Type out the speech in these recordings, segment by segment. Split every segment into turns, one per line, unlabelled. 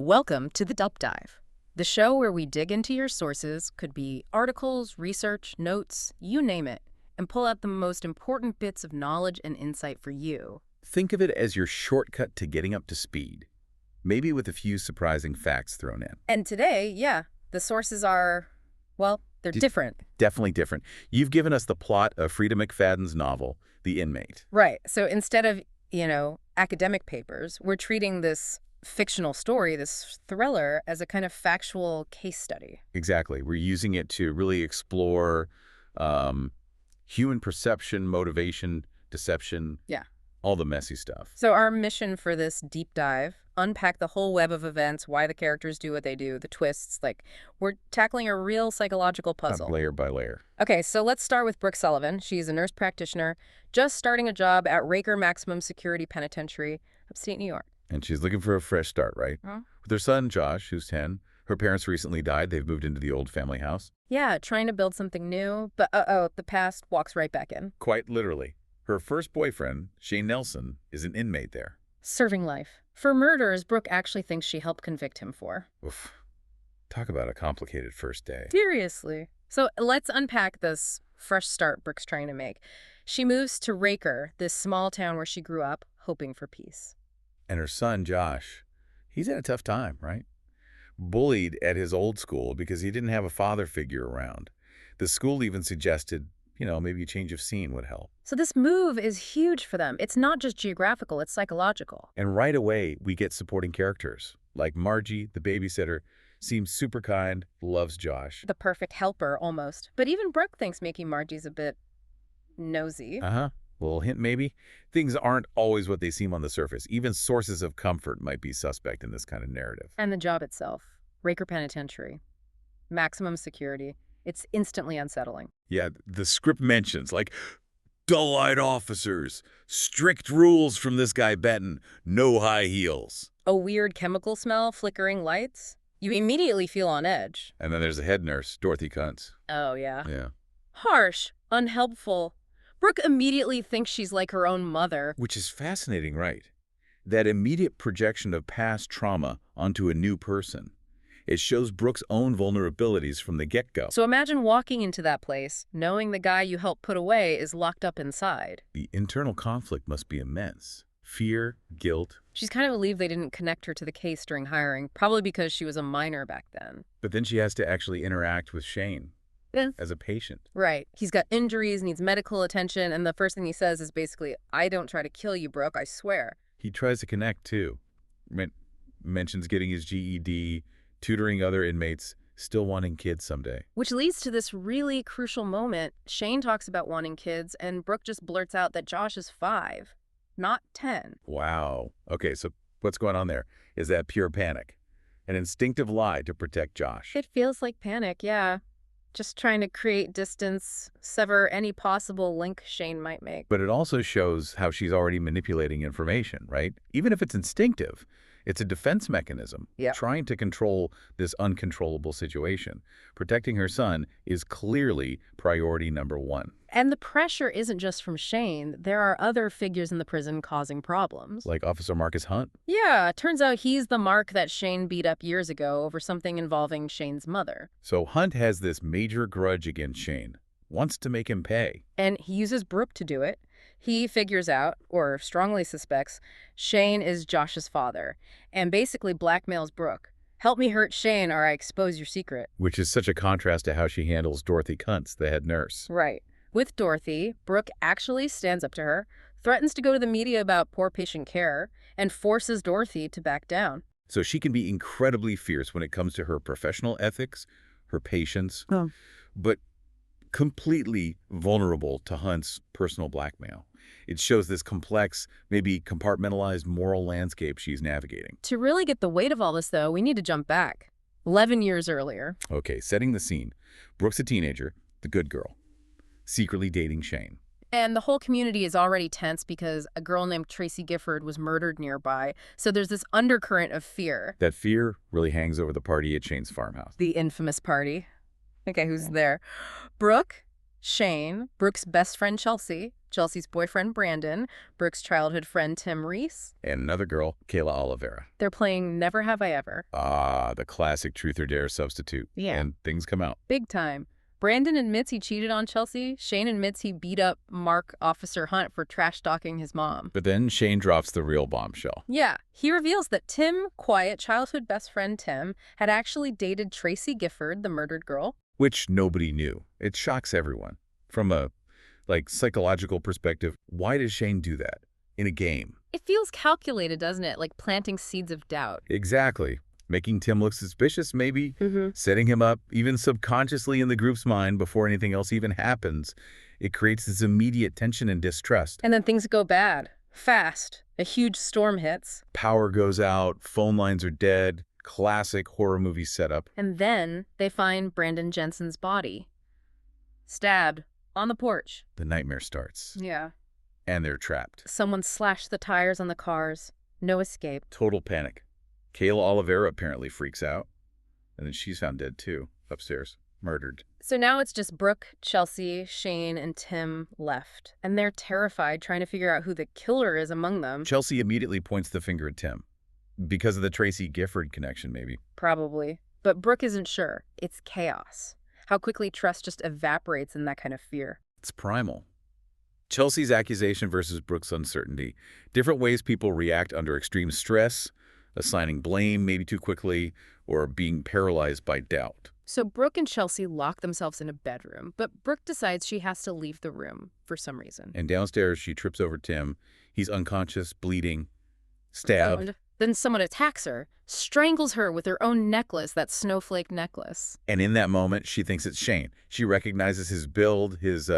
Welcome to the Dup Dive, the show where we dig into your sources, could be articles, research, notes, you name it, and pull out the most important bits of knowledge and insight for you.
Think of it as your shortcut to getting up to speed, maybe with a few surprising facts thrown in.
And today, yeah, the sources are, well, they're different.
Definitely different. You've given us the plot of Freida McFadden's novel, The Inmate.
Right. So instead of, academic papers, we're treating this fictional story, this thriller, as a kind of factual case study.
Exactly. We're using it to really explore human perception, motivation, deception,
Yeah.
all the messy stuff.
So our mission for this deep dive, unpack the whole web of events, why the characters do what they do, the twists, we're tackling a real psychological puzzle.
Layer by layer.
Okay, so let's start with Brooke Sullivan. She's a nurse practitioner, just starting a job at Raker Maximum Security Penitentiary, upstate New York.
And she's looking for a fresh start, right?
Huh?
With her son, Josh, who's 10. Her parents recently died. They've moved into the old family house.
Yeah, trying to build something new, but the past walks right back in.
Quite literally. Her first boyfriend, Shane Nelson, is an inmate there.
Serving life. For murders Brooke actually thinks she helped convict him for.
Oof. Talk about a complicated first day.
Seriously. So let's unpack this fresh start Brooke's trying to make. She moves to Raker, this small town where she grew up, hoping for peace.
And her son, Josh, he's had a tough time, right? Bullied at his old school because he didn't have a father figure around. The school even suggested, maybe a change of scene would help.
So this move is huge for them. It's not just geographical, it's psychological.
And right away, we get supporting characters. Like Margie, the babysitter, seems super kind, loves Josh.
The perfect helper, almost. But even Brooke thinks making Margie's a bit nosy.
A little hint, maybe. Things aren't always what they seem on the surface. Even sources of comfort might be suspect in this kind of narrative.
And the job itself. Raker Penitentiary. Maximum security. It's instantly unsettling.
Yeah, the script mentions, dull-eyed officers, strict rules from this guy Benton, no high heels.
A weird chemical smell, flickering lights. You immediately feel on edge.
And then there's the head nurse, Dorothy Kuntz.
Oh, yeah.
Yeah.
Harsh, unhelpful. Brooke immediately thinks she's like her own mother.
Which is fascinating, right? That immediate projection of past trauma onto a new person. It shows Brooke's own vulnerabilities from the get-go.
So imagine walking into that place, knowing the guy you helped put away is locked up inside.
The internal conflict must be immense. Fear, guilt.
She's kind of relieved they didn't connect her to the case during hiring, probably because she was a minor back then.
But then she has to actually interact with Shane as a patient.
Right. He's got injuries, needs medical attention, and the first thing he says is basically, I don't try to kill you, Brooke, I swear.
He tries to connect, too. Mentions getting his GED, tutoring other inmates, still wanting kids someday.
Which leads to this really crucial moment. Shane talks about wanting kids, and Brooke just blurts out that Josh is 5, not 10.
Wow. Okay, so what's going on there? Is that pure panic? An instinctive lie to protect Josh?
It feels like panic, yeah. Just trying to create distance, sever any possible link Shane might make.
But it also shows how she's already manipulating information, right? Even if it's instinctive, it's a defense mechanism, trying to control this uncontrollable situation. Protecting her son is clearly priority number one.
And the pressure isn't just from Shane. There are other figures in the prison causing problems.
Like Officer Marcus Hunt?
Yeah, it turns out he's the Mark that Shane beat up years ago over something involving Shane's mother.
So Hunt has this major grudge against Shane, wants to make him pay.
And he uses Brooke to do it. He figures out, or strongly suspects, Shane is Josh's father, and basically blackmails Brooke. Help me hurt Shane or I expose your secret.
Which is such a contrast to how she handles Dorothy Kuntz, the head nurse.
Right. With Dorothy, Brooke actually stands up to her, threatens to go to the media about poor patient care, and forces Dorothy to back down.
So she can be incredibly fierce when it comes to her professional ethics, her patience, but completely vulnerable to Hunt's personal blackmail. It shows this complex, maybe compartmentalized moral landscape she's navigating.
To really get the weight of all this, though, we need to jump back 11 years earlier.
Okay, setting the scene. Brooke's a teenager, the good girl, secretly dating Shane.
And the whole community is already tense because a girl named Tracy Gifford was murdered nearby. So there's this undercurrent of fear.
That fear really hangs over the party at Shane's farmhouse.
The infamous party. Okay, who's there? Brooke, Shane, Brooke's best friend Chelsea, Chelsea's boyfriend Brandon, Brooke's childhood friend Tim Reese.
And another girl, Kayla Oliveira.
They're playing Never Have I Ever.
Ah, the classic truth or dare substitute.
Yeah.
And things come out.
Big time. Brandon admits he cheated on Chelsea. Shane admits he beat up Mark Officer Hunt for trash-talking his mom.
But then Shane drops the real bombshell.
Yeah, he reveals that Tim, quiet childhood best friend Tim, had actually dated Tracy Gifford, the murdered girl.
Which nobody knew. It shocks everyone. From a, psychological perspective, why does Shane do that? In a game?
It feels calculated, doesn't it? Like planting seeds of doubt.
Exactly. Making Tim look suspicious, maybe. Setting him up, even subconsciously in the group's mind before anything else even happens. It creates this immediate tension and distrust.
And then things go bad. Fast. A huge storm hits.
Power goes out, phone lines are dead. Classic horror movie setup.
And then they find Brandon Jensen's body. Stabbed. On the porch.
The nightmare starts.
Yeah.
And they're trapped.
Someone slashed the tires on the cars. No escape.
Total panic. Kayla Oliveira apparently freaks out. And then she's found dead too, upstairs, murdered.
So now it's just Brooke, Chelsea, Shane, and Tim left. And they're terrified, trying to figure out who the killer is among them.
Chelsea immediately points the finger at Tim. Because of the Tracy Gifford connection, maybe.
Probably. But Brooke isn't sure. It's chaos. How quickly trust just evaporates in that kind of fear.
It's primal. Chelsea's accusation versus Brooke's uncertainty. Different ways people react under extreme stress, assigning blame maybe too quickly, or being paralyzed by doubt.
So Brooke and Chelsea lock themselves in a bedroom, but Brooke decides she has to leave the room for some reason.
And downstairs, she trips over Tim. He's unconscious, bleeding, stabbed.
Then someone attacks her, strangles her with her own necklace, that snowflake necklace.
And in that moment, she thinks it's Shane. She recognizes his build, his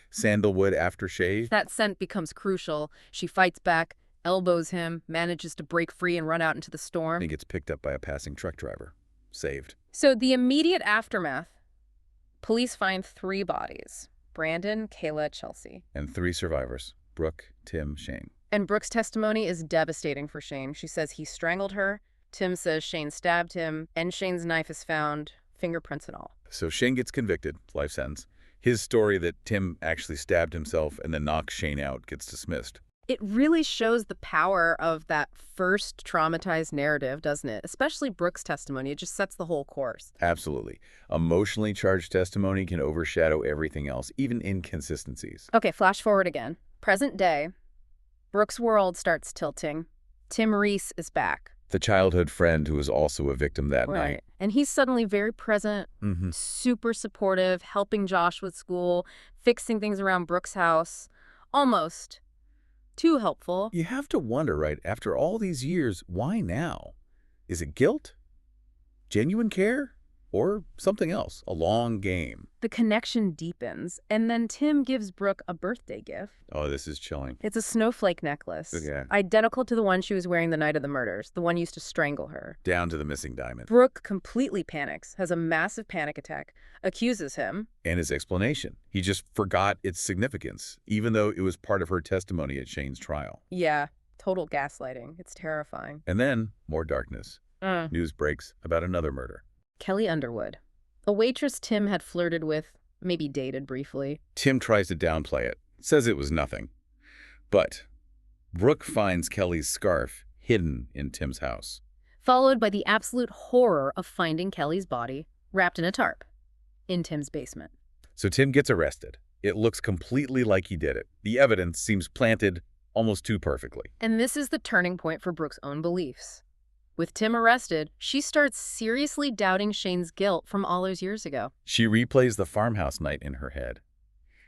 sandalwood aftershave.
That scent becomes crucial. She fights back, elbows him, manages to break free and run out into the storm.
He gets picked up by a passing truck driver. Saved.
So the immediate aftermath, police find 3 bodies. Brandon, Kayla, Chelsea.
And 3 survivors. Brooke, Tim, Shane.
And Brooke's testimony is devastating for Shane. She says he strangled her. Tim says Shane stabbed him. And Shane's knife is found, fingerprints and all.
So Shane gets convicted, life sentence. His story that Tim actually stabbed himself and then knocked Shane out gets dismissed.
It really shows the power of that first traumatized narrative, doesn't it? Especially Brooke's testimony. It just sets the whole course.
Absolutely. Emotionally charged testimony can overshadow everything else, even inconsistencies.
Okay, flash forward again. Present day. Brooke's world starts tilting. Tim Reese is back.
The childhood friend who was also a victim that night.
And he's suddenly very present, super supportive, helping Josh with school, fixing things around Brooke's house. Almost too helpful.
You have to wonder, right, after all these years, why now? Is it guilt? Genuine care? Or something else? A long game?
The connection deepens, and then Tim gives Brooke a birthday gift.
Oh, this is chilling.
It's a snowflake necklace.
Yeah.
Identical to the one she was wearing the night of the murders, the one used to strangle her.
Down to the missing diamond.
Brooke completely panics, has a massive panic attack, accuses him.
And his explanation. He just forgot its significance, even though it was part of her testimony at Shane's trial.
Yeah, total gaslighting. It's terrifying.
And then, more darkness. News breaks about another murder.
Kelly Underwood, a waitress Tim had flirted with, maybe dated briefly.
Tim tries to downplay it, says it was nothing. But Brooke finds Kelly's scarf hidden in Tim's house.
Followed by the absolute horror of finding Kelly's body wrapped in a tarp in Tim's basement.
So Tim gets arrested. It looks completely like he did it. The evidence seems planted almost too perfectly.
And this is the turning point for Brooke's own beliefs. With Tim arrested, she starts seriously doubting Shane's guilt from all those years ago.
She replays the farmhouse night in her head.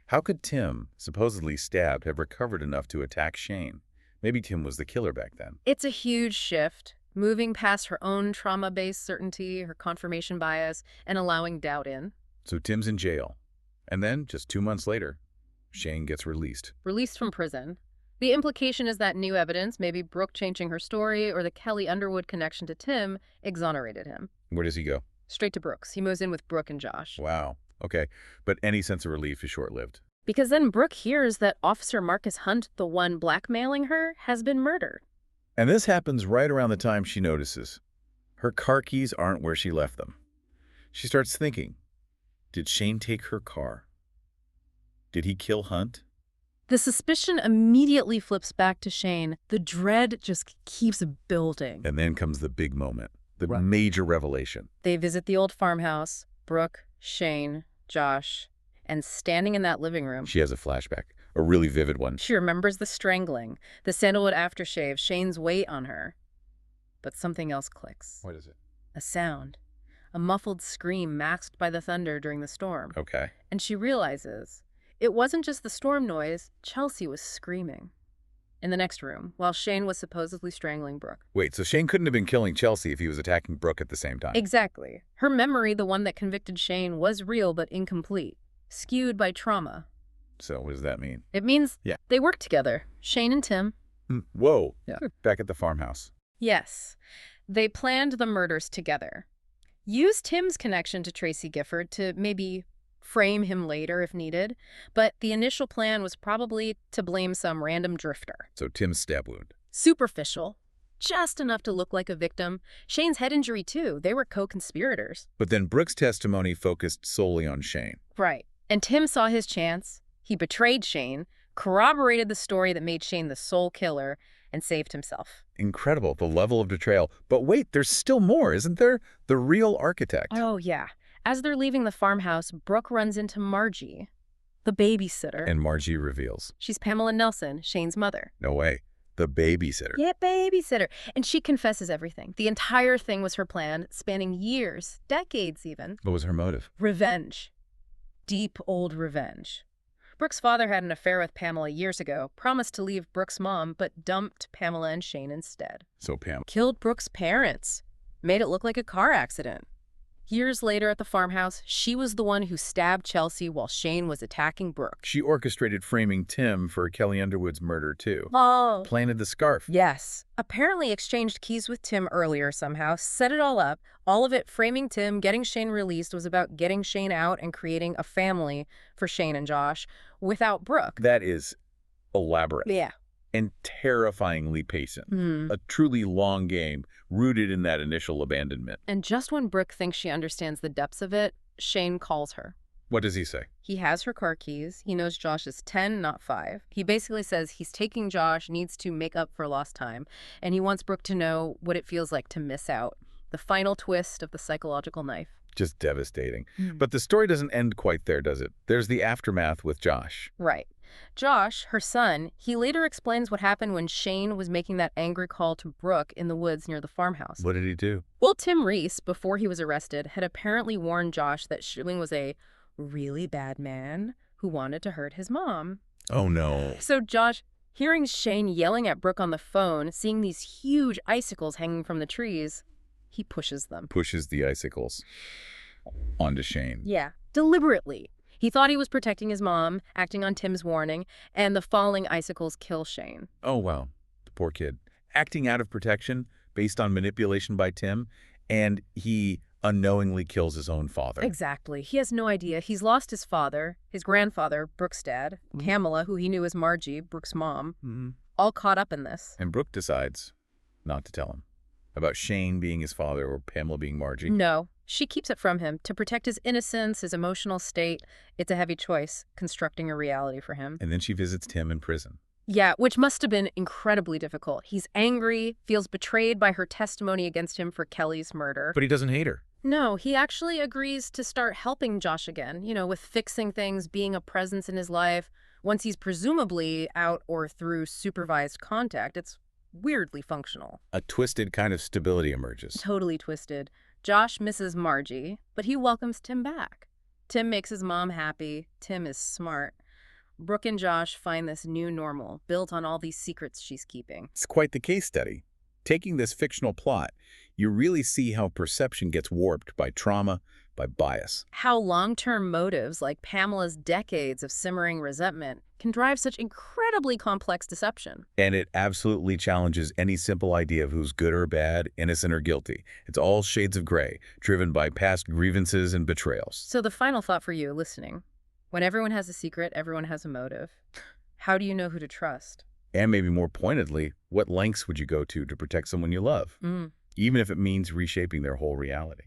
How could Tim, supposedly stabbed, have recovered enough to attack Shane? Maybe Tim was the killer back then.
It's a huge shift, moving past her own trauma-based certainty, her confirmation bias, and allowing doubt in.
So Tim's in jail. And then, just 2 months later, Shane gets released.
Released from prison. The implication is that new evidence, maybe Brooke changing her story or the Kelly Underwood connection to Tim, exonerated him.
Where does he go?
Straight to Brooke's. He moves in with Brooke and Josh.
Wow. Okay. But any sense of relief is short-lived.
Because then Brooke hears that Officer Marcus Hunt, the one blackmailing her, has been murdered.
And this happens right around the time she notices. Her car keys aren't where she left them. She starts thinking, did Shane take her car? Did he kill Hunt?
The suspicion immediately flips back to Shane. The dread just keeps building.
And then comes the big moment, the major revelation.
They visit the old farmhouse, Brooke, Shane, Josh, and standing in that living room.
She has a flashback, a really vivid one.
She remembers the strangling, the sandalwood aftershave, Shane's weight on her. But something else clicks.
What is it?
A sound. A muffled scream masked by the thunder during the storm.
Okay.
And she realizes it wasn't just the storm noise. Chelsea was screaming. In the next room, while Shane was supposedly strangling Brooke.
Wait, so Shane couldn't have been killing Chelsea if he was attacking Brooke at the same time?
Exactly. Her memory, the one that convicted Shane, was real but incomplete, skewed by trauma.
So what does that mean?
It means they worked together, Shane and Tim.
Whoa. Yeah. Back at the farmhouse.
Yes. They planned the murders together. Used Tim's connection to Tracy Gifford to maybe frame him later if needed, but the initial plan was probably to blame some random drifter.
So Tim's stab wound.
Superficial. Just enough to look like a victim. Shane's head injury, too. They were co-conspirators.
But then Brooke's testimony focused solely on Shane.
Right. And Tim saw his chance. He betrayed Shane, corroborated the story that made Shane the sole killer, and saved himself.
Incredible, the level of betrayal. But wait, there's still more, isn't there? The real architect.
Oh, yeah. As they're leaving the farmhouse, Brooke runs into Margie, the babysitter.
And Margie reveals.
She's Pamela Nelson, Shane's mother.
No way. The babysitter.
Yeah, babysitter. And she confesses everything. The entire thing was her plan, spanning years, decades even.
What was her motive?
Revenge. Deep old revenge. Brooke's father had an affair with Pamela years ago, promised to leave Brooke's mom, but dumped Pamela and Shane instead.
So Pam
killed Brooke's parents. Made it look like a car accident. Years later at the farmhouse, she was the one who stabbed Chelsea while Shane was attacking Brooke.
She orchestrated framing Tim for Kelly Underwood's murder, too.
Oh.
Planted the scarf.
Yes. Apparently exchanged keys with Tim earlier somehow, set it all up. All of it framing Tim, getting Shane released was about getting Shane out and creating a family for Shane and Josh without Brooke.
That is elaborate.
Yeah.
And terrifyingly patient. A truly long game rooted in that initial abandonment.
And just when Brooke thinks she understands the depths of it, Shane calls her.
What does he say?
He has her car keys. He knows Josh is 10, not 5. He basically says he's taking Josh, needs to make up for lost time, and he wants Brooke to know what it feels like to miss out. The final twist of the psychological knife.
Just devastating. But the story doesn't end quite there, does it? There's the aftermath with Josh.
Right. Josh, her son, he later explains what happened when Shane was making that angry call to Brooke in the woods near the farmhouse.
What did he do?
Well, Tim Reese, before he was arrested, had apparently warned Josh that Shane was a really bad man who wanted to hurt his mom.
Oh, no.
So Josh, hearing Shane yelling at Brooke on the phone, seeing these huge icicles hanging from the trees, he pushes them.
Pushes the icicles onto Shane.
Yeah, deliberately. He thought he was protecting his mom, acting on Tim's warning, and the falling icicles kill Shane.
Oh, wow. The poor kid. Acting out of protection based on manipulation by Tim, and he unknowingly kills his own father.
Exactly. He has no idea. He's lost his father, his grandfather, Brooke's dad, Pamela, who he knew as Margie, Brooke's mom, all caught up in this.
And Brooke decides not to tell him about Shane being his father or Pamela being Margie.
No. She keeps it from him to protect his innocence, his emotional state. It's a heavy choice, constructing a reality for him.
And then she visits Tim in prison.
Yeah, which must have been incredibly difficult. He's angry, feels betrayed by her testimony against him for Kelly's murder.
But he doesn't hate her.
No, he actually agrees to start helping Josh again, with fixing things, being a presence in his life. Once he's presumably out or through supervised contact, it's weirdly functional.
A twisted kind of stability emerges.
Totally twisted. Josh misses Margie, but he welcomes Tim back. Tim makes his mom happy. Tim is smart. Brooke and Josh find this new normal, built on all these secrets she's keeping.
It's quite the case study. Taking this fictional plot, you really see how perception gets warped by trauma, by bias.
How long-term motives like Pamela's decades of simmering resentment can drive such incredibly complex deception.
And it absolutely challenges any simple idea of who's good or bad, innocent or guilty. It's all shades of gray, driven by past grievances and betrayals.
So the final thought for you listening, when everyone has a secret, everyone has a motive. How do you know who to trust?
And maybe more pointedly, what lengths would you go to protect someone you love? Even if it means reshaping their whole reality.